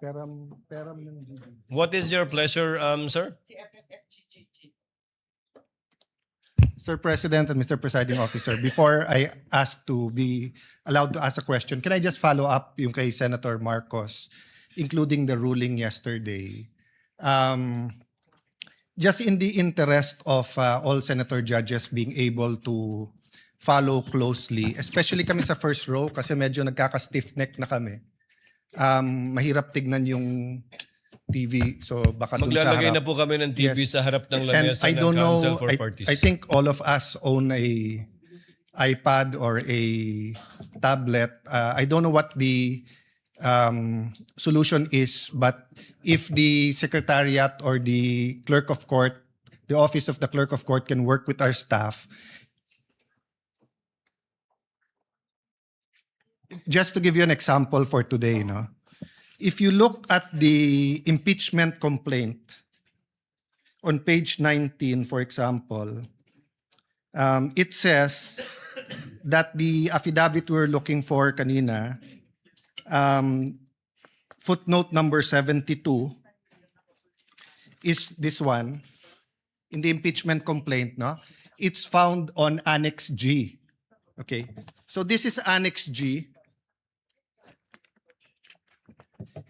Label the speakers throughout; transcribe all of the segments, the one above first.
Speaker 1: Peram ng GG.
Speaker 2: What is your pleasure, sir?
Speaker 1: Mr. President and Mr. Presiding Officer, before I ask to be allowed to ask a question, can I just follow up yung kay Senator Marcos, including the ruling yesterday? Just in the interest of all senator judges being able to follow closely, especially kami sa first row kasi medyo nagkaka-stiff neck na kami. Mahirap tignan yung TV, so baka dun sa
Speaker 2: Maglalagay
Speaker 1: harap.
Speaker 2: na po kami ng TV
Speaker 1: Yes.
Speaker 2: sa harap ng
Speaker 1: And
Speaker 2: lamesa
Speaker 1: I
Speaker 2: ng
Speaker 1: don't know,
Speaker 2: Council for Parties.
Speaker 1: I think all of us own a iPad or a tablet. I don't know what the solution is, but if the secretariat or the clerk of court, the office of the clerk of court can work with our staff. Just to give you an example for today, no? If you look at the impeachment complaint on page 19, for example, it says that the affidavit we're looking for kanina, footnote number 72, is this one, in the impeachment complaint, no? It's found on Annex G. Okay, so this is Annex G.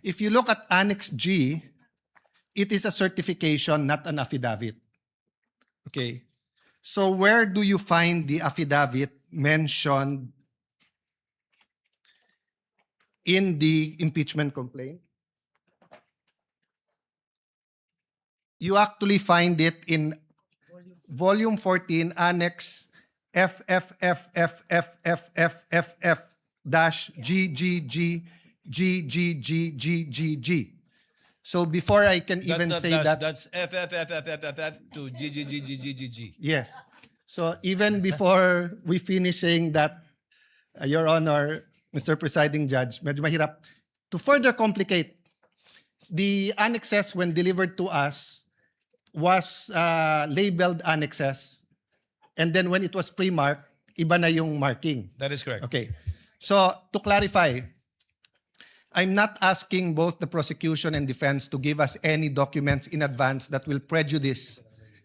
Speaker 1: If you look at Annex G, it is a certification, not an affidavit. Okay. So where do you find the affidavit mentioned in the impeachment complaint? You actually find it in volume 14, Annex FFFFFFFF-GGGGGGGG. So before I can
Speaker 2: That's
Speaker 1: even
Speaker 2: not
Speaker 1: say
Speaker 2: dash,
Speaker 1: that,
Speaker 2: that's FFFFFFF to GGGGGG.
Speaker 1: yes. So even before we finish saying that, Your Honor, Mr. Presiding Judge, medyo mahirap. To further complicate, the annexes when delivered to us was labeled annexes. And then when it was pre-marked, iba na yung marking.
Speaker 2: That is correct.
Speaker 1: Okay. So to clarify, I'm not asking both the prosecution and defense to give us any documents in advance that will prejudice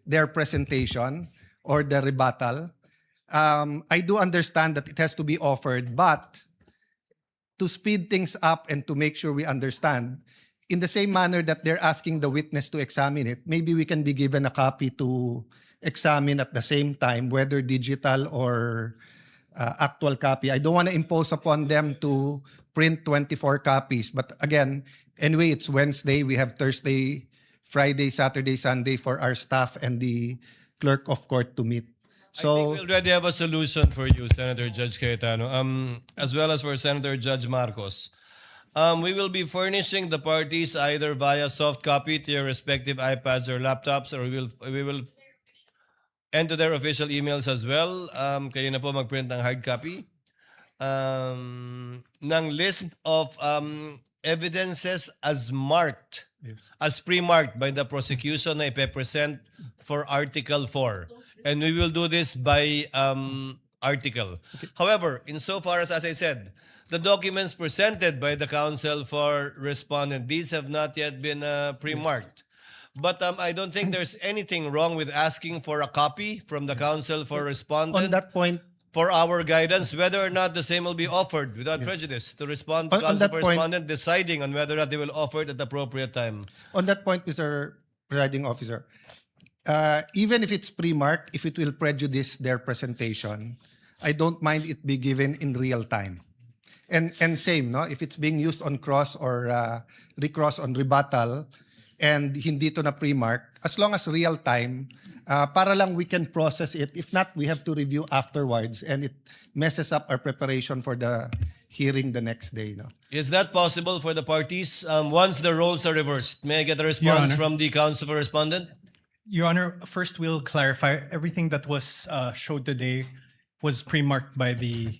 Speaker 1: their presentation or the rebuttal. I do understand that it has to be offered, but to speed things up and to make sure we understand, in the same manner that they're asking the witness to examine it, maybe we can be given a copy to examine at the same time, whether digital or actual copy. I don't want to impose upon them to print 24 copies. But again, anyway, it's Wednesday. We have Thursday, Friday, Saturday, Sunday for our staff and the clerk of court to meet.
Speaker 2: I think
Speaker 1: So,
Speaker 2: we already have a solution for you, Senator Judge Cayetano, as well as for Senator Judge Marcos. We will be furnishing the parties either via soft copy to your respective iPads or laptops, or we will and to their official emails as well. Kayo na po mag-print ng hard copy ng list of evidences as marked, as pre-marked by the prosecution na ipe-present for Article 4. And we will do this by article. However, insofar as I said, the documents presented by the counsel for respondent, these have not yet been pre-marked. But I don't think there's anything wrong with asking for a copy from the counsel for
Speaker 1: on
Speaker 2: respondent
Speaker 1: that point,
Speaker 2: for our guidance, whether or not the same will be offered without prejudice to respond to
Speaker 1: On
Speaker 2: counsel
Speaker 1: that
Speaker 2: for
Speaker 1: point-
Speaker 2: respondent, deciding on whether or not they will offer it at the appropriate time.
Speaker 1: on that point, Mr. Presiding Officer, even if it's pre-marked, if it will prejudice their presentation, I don't mind it be given in real time. And same, no? If it's being used on cross or recross on rebuttal and hindi to na pre-mark, as long as real time, para lang we can process it. If not, we have to review afterwards and it messes up our preparation for the hearing the next day, no?
Speaker 2: Is that possible for the parties once the roles are reversed? May I get a response
Speaker 3: Honor.
Speaker 2: from the counsel for respondent?
Speaker 3: Your Honor, first we'll clarify everything that was showed today was pre-marked by the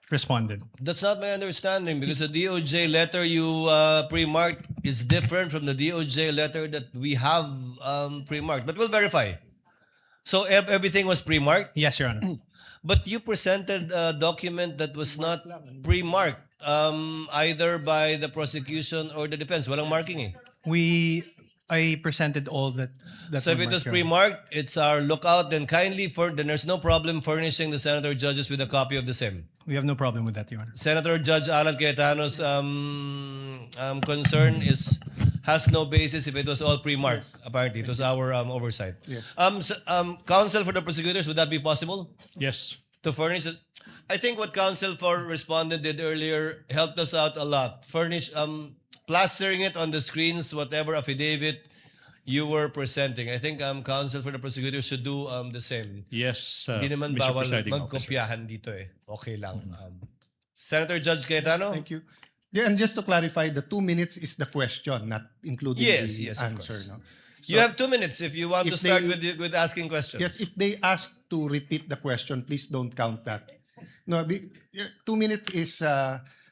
Speaker 3: respondent.
Speaker 2: That's not my understanding because the DOJ letter you pre-marked is different from the DOJ letter that we have pre-marked. But we'll verify. So everything was pre-marked?
Speaker 3: Yes, Your Honor.
Speaker 2: But you presented a document that was not pre-marked, either by the prosecution or the defense. Walang marking eh.
Speaker 3: I presented all that.
Speaker 2: So if it was pre-marked, it's our lookout. Then then there's no problem furnishing the senator judges with a copy of the same.
Speaker 3: We have no problem with that, Your Honor.
Speaker 2: Senator Judge Alan Cayetano's concern has no basis if it was all pre-marked. Apparently, it was our oversight.
Speaker 1: Yes.
Speaker 2: Counsel for the prosecutors, would that be possible
Speaker 3: Yes.
Speaker 2: to furnish it? I think what counsel for respondent did earlier helped us out a lot. Plastering it on the screens, whatever affidavit you were presenting. I think counsel for the prosecutors should do the same.
Speaker 4: Yes,
Speaker 2: Hindi naman
Speaker 4: Mr.
Speaker 2: bawal
Speaker 4: Presiding Officer.
Speaker 2: magkopyahan dito eh. Okay lang. Senator Judge Cayetano?
Speaker 1: Thank you. Yeah, and just to clarify, the 2 minutes is the question, not including
Speaker 2: Yes,
Speaker 1: the
Speaker 2: yes, of
Speaker 1: answer.
Speaker 2: course.
Speaker 1: No?
Speaker 2: You have 2 minutes if you want
Speaker 1: if
Speaker 2: to start
Speaker 1: they-
Speaker 2: with asking questions.
Speaker 1: Yes, if they ask to repeat the question, please don't count that. No, 2 minutes is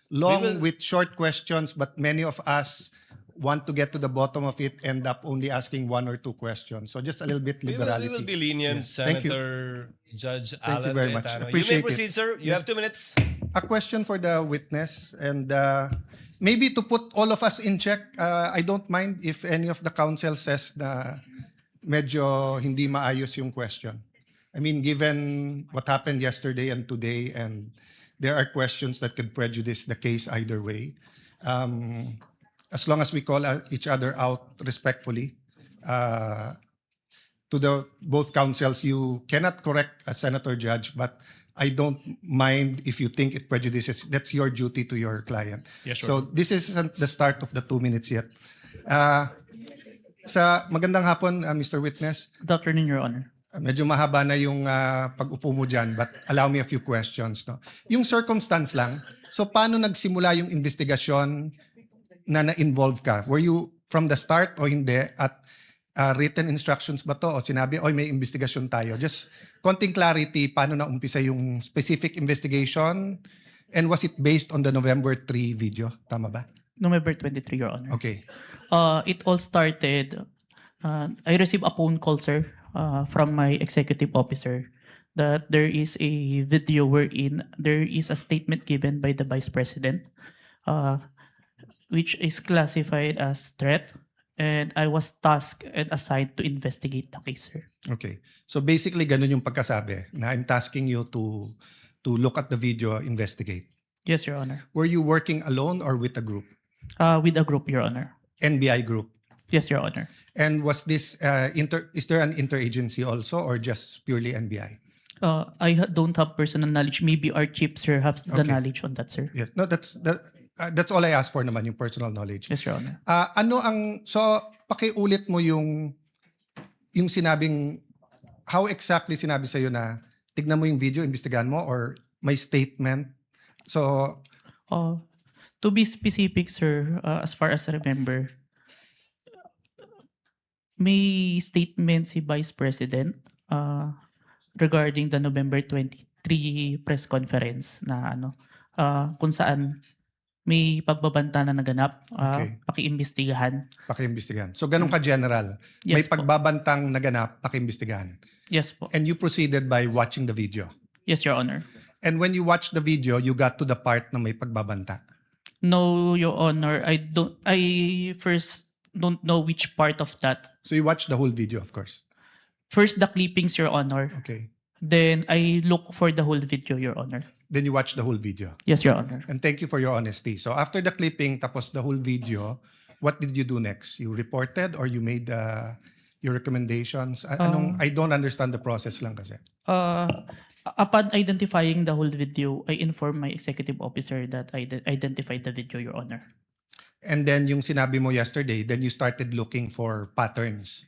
Speaker 1: long
Speaker 2: We will-
Speaker 1: with short questions, but many of us want to get to the bottom of it, end up only asking 1 or 2 questions. So just a little bit
Speaker 2: we
Speaker 1: liberality.
Speaker 2: will be lenient,
Speaker 1: Yes. Thank you.
Speaker 2: Senator Judge
Speaker 1: you
Speaker 2: Alan
Speaker 1: very much.
Speaker 2: Cayetano. You
Speaker 1: Appreciate
Speaker 2: may
Speaker 1: it.
Speaker 2: proceed, sir. You have 2 minutes.
Speaker 1: A question for the witness, and maybe to put all of us in check, I don't mind if any of the counsel says na medyo hindi maayos yung question. I mean, given what happened yesterday and today, and there are questions that could prejudice the case either way. As long as we call each other out respectfully, to the both counsels, you cannot correct a senator judge, but I don't mind if you think it prejudices. That's your duty to your client.
Speaker 4: Yes, sir.
Speaker 1: So this isn't the start of the 2 minutes yet. Sa magandang hapon, Mr. Witness.
Speaker 5: Good afternoon, Your Honor.
Speaker 1: Medyo mahaba na yung pag-upo mo dyan, but allow me a few questions. No? Yung circumstance lang, so paano nagsimula yung investigasyon na na-involve ka? Were you from the start o hindi? At written instructions ba to? O sinabi, oy, may investigasyon tayo. Just konting clarity, paano na-umpisa yung specific investigation? And was it based on the November 3 video? Tama ba?
Speaker 5: November 23, Your Honor.
Speaker 1: Okay.
Speaker 5: It all started, I received a phone call, sir, from my executive officer that there is a video wherein there is a statement given by the Vice President, which is classified as threat, and I was tasked and assigned to investigate the case, sir.
Speaker 1: Okay. So basically, ganun yung pagkasabi na I'm tasking you to look at the video, investigate.
Speaker 5: Yes, Your Honor.
Speaker 1: Were you working alone or with a group?
Speaker 5: With a group, Your Honor.
Speaker 1: NBI group.
Speaker 5: Yes, Your Honor.
Speaker 1: And was this is there an interagency also or just purely NBI?
Speaker 5: Don't have personal knowledge. Maybe our chief, sir, has the
Speaker 1: Okay.
Speaker 5: knowledge on that, sir.
Speaker 1: Yes. No, that's all I asked for naman, yung personal knowledge.
Speaker 5: Yes, Your Honor.
Speaker 1: Pakiulit mo yung sinabing, how exactly sinabi sa'yo na tignan mo yung video, imbestigahan mo, or may statement? So,
Speaker 5: To be specific, sir, as far as I remember, may statement si Vice President regarding the November 23 press conference na kung saan may pagbabanta na naganap,
Speaker 1: Okay.
Speaker 5: pakiimbestigahan.
Speaker 1: pakiimbestigahan. So, ganun ka-general. May
Speaker 5: Yes po.
Speaker 1: pagbabantang naganap, pakiimbestigahan.
Speaker 5: Yes po.
Speaker 1: And you proceeded by watching the video.
Speaker 5: Yes, Your Honor.
Speaker 1: And when you watched the video, you got to the part na may pagbabanta.
Speaker 5: No, Your Honor. I first don't know which part of that.
Speaker 1: So you watched the whole video, of course.
Speaker 5: First, the clippings, Your Honor.
Speaker 1: Okay.
Speaker 5: Then, I look for the whole video, Your Honor.
Speaker 1: Then you watched the whole video.
Speaker 5: Yes, Your Honor.
Speaker 1: And thank you for your honesty. So after the clipping, tapos the whole video, what did you do next? You reported or you made your recommendations? I don't understand the process lang kasi.
Speaker 5: Upon identifying the whole video, I informed my executive officer that I identified the video, Your Honor.
Speaker 1: And then yung sinabi mo yesterday, then you started looking for patterns.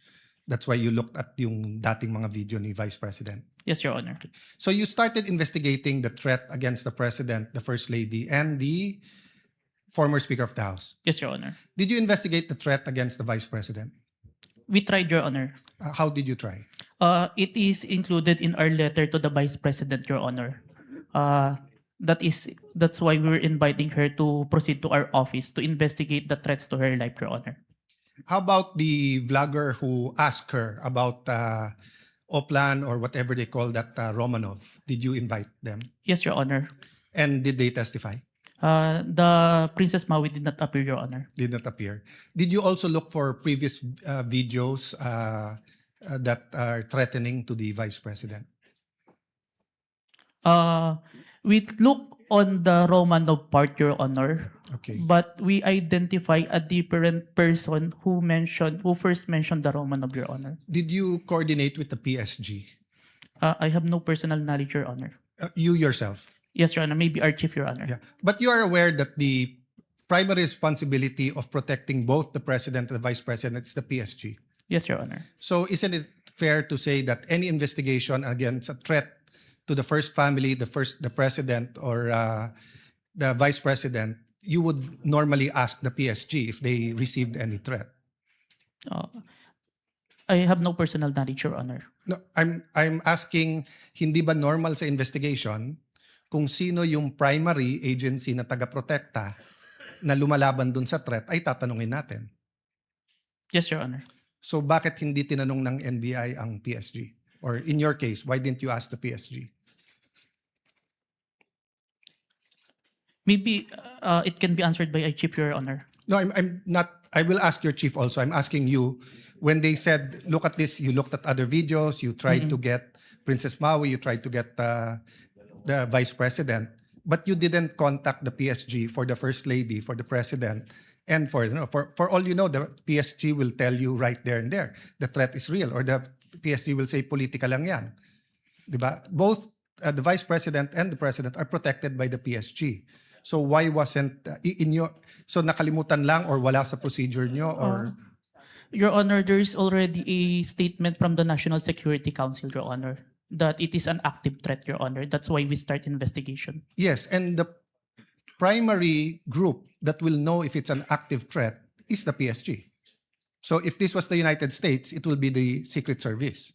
Speaker 1: That's why you looked at yung dating mga video ni Vice President.
Speaker 5: Yes, Your Honor.
Speaker 1: So you started investigating the threat against the President, the First Lady, and the former Speaker of the House.
Speaker 5: Yes, Your Honor.
Speaker 1: Did you investigate the threat against the Vice President?
Speaker 5: We tried, Your Honor.
Speaker 1: How did you try?
Speaker 5: It is included in our letter to the Vice President, Your Honor. That's why we were inviting her to proceed to our office to investigate the threats to her life, Your Honor.
Speaker 1: How about the vlogger who asked her about Oplan or whatever they call that Romanov, did you invite them?
Speaker 5: Yes, Your Honor.
Speaker 1: And did they testify?
Speaker 5: The Princess Maui did not appear, Your Honor.
Speaker 1: Did not appear. Did you also look for previous videos that are threatening to the Vice President?
Speaker 5: We look on the Romanov part, Your Honor,
Speaker 1: Okay.
Speaker 5: but we identify a different person who first mentioned the Romanov, Your Honor.
Speaker 1: Did you coordinate with the PSG?
Speaker 5: I have no personal knowledge, Your Honor.
Speaker 1: You yourself?
Speaker 5: Yes, Your Honor. Maybe our chief, Your Honor.
Speaker 1: Yeah. But you are aware that the primary responsibility of protecting both the President and the Vice President is the PSG.
Speaker 5: Yes, Your Honor.
Speaker 1: So isn't it fair to say that any investigation against a threat to the first family, the President or the Vice President, you would normally ask the PSG if they received any threat?
Speaker 5: I have no personal knowledge, Your Honor.
Speaker 1: No, I'm asking, hindi ba normal sa investigation kung sino yung primary agency na taga-protekta na lumalaban dun sa threat ay tatanungin natin.
Speaker 5: Yes, Your Honor.
Speaker 1: So bakit hindi tinanong ng NBI ang PSG? Or in your case, why didn't you ask the PSG?
Speaker 5: Maybe it can be answered by a chief, Your Honor.
Speaker 1: No, I'm not. I will ask your chief also. I'm asking you, when they said, look at this, you looked at other videos, you tried to get Princess Maui, you tried to get the Vice President, but you didn't contact the PSG for the First Lady, for the President, and for all you know, the PSG will tell you right there and there, the threat is real, or the PSG will say, politika lang yan. Diba? Both the Vice President and the President are protected by the PSG. So why wasn't so nakalimutan lang or wala sa procedure nyo or
Speaker 5: Your Honor, there is already a statement from the National Security Council, Your Honor, that it is an active threat, Your Honor. That's why we start investigation.
Speaker 1: yes, and the primary group that will know if it's an active threat is the PSG. So if this was the United States, it will be the Secret Service.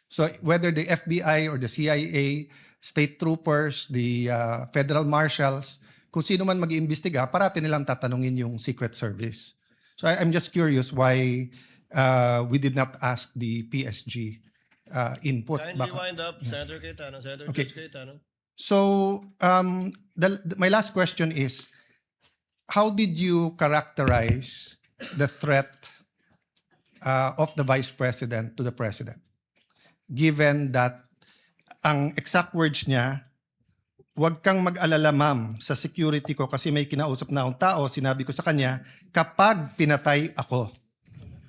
Speaker 1: So whether the FBI or the CIA, state troopers, the federal marshals, kung sino man mag-iimbestiga, parati nilang tatanungin yung Secret Service. So I'm just curious why we did not ask the PSG input.
Speaker 2: Kindly
Speaker 1: Baka-
Speaker 2: wind up, Senator Cayetano. Senator
Speaker 1: Okay.
Speaker 2: Judge Cayetano.
Speaker 1: So my last question is, how did you characterize the threat of the Vice President to the President? Given that ang exact words niya, huwag kang mag-alala ma'am sa security ko kasi may kinausap na akong tao, sinabi ko sa kanya, kapag pinatay ako.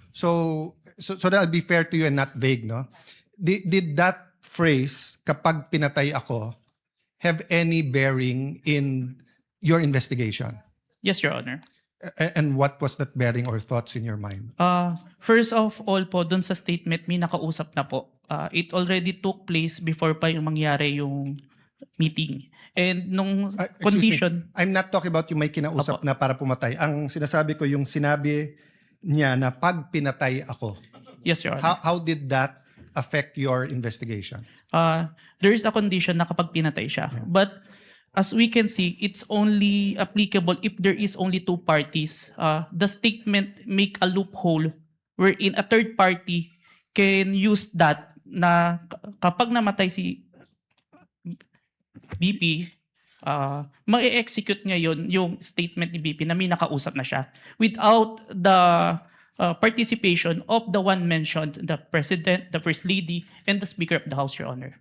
Speaker 1: So that'll be fair to you and not vague, no? Did that phrase, kapag pinatay ako, have any bearing in your investigation?
Speaker 5: Yes, Your Honor.
Speaker 1: And what was that bearing or thoughts in your mind?
Speaker 5: First of all po, dun sa statement, may nakausap na po. It already took place before pa yung mangyari yung meeting. And nung
Speaker 1: Excuse me,
Speaker 5: condition,
Speaker 1: I'm not talking about yung may kinausap
Speaker 5: Apo.
Speaker 1: na para pumatay. Ang sinasabi ko yung sinabi niya na pag pinatay ako.
Speaker 5: yes, Your Honor.
Speaker 1: How did that affect your investigation?
Speaker 5: There is a condition na kapag pinatay siya. But as we can see, it's only applicable if there is only two parties. The statement make a loophole wherein a third party can use that na kapag namatay si BP, ma-execute ngayon yung statement ni BP na may nakausap na siya without the participation of the one mentioned, the President, the First Lady, and the Speaker of the House, Your Honor.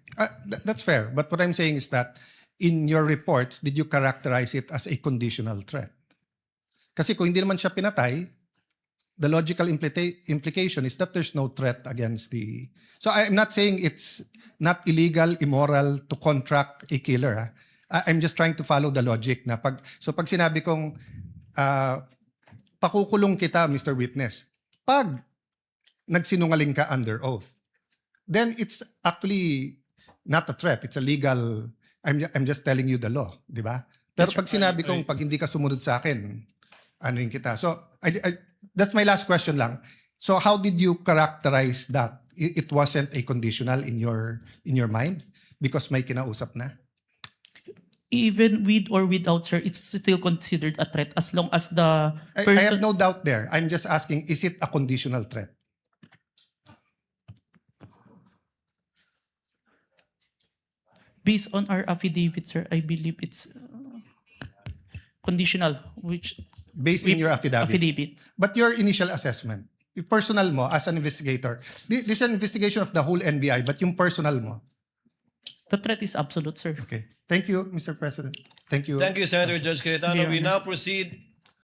Speaker 1: That's fair. But what I'm saying is that in your reports, did you characterize it as a conditional threat? Kasi kung hindi naman siya pinatay, the logical implication is that there's no threat against the... So I'm not saying it's not illegal, immoral to contract a killer. I'm just trying to follow the logic na pag sinabi kong pakukulong kita, Mr. Witness, pag nagsinungaling ka under oath, then it's actually not a threat. It's a legal... I'm just telling you the law, di ba? Pero
Speaker 5: Yes,
Speaker 1: pag sinabi kong pag hindi ka sumunod sa akin, anuin kita. So that's my last question lang. So how did you characterize that? It wasn't a conditional in your mind because may kinausap na?
Speaker 5: Even with or without, sir, it's still considered a threat as long as the
Speaker 1: I
Speaker 5: person...
Speaker 1: have no doubt there. I'm just asking, is it a conditional threat?
Speaker 5: Based on our affidavit, sir, I believe it's conditional, which
Speaker 1: Based in your affidavit. But your initial assessment, yung personal mo as an investigator, this is an investigation of the whole NBI, but yung personal mo.
Speaker 5: the threat is absolute, sir.
Speaker 1: Okay. Thank you, Mr. President. Thank you.
Speaker 2: Thank you, Senator Judge Cayetano.
Speaker 5: Your
Speaker 2: We
Speaker 5: Honor.
Speaker 2: now proceed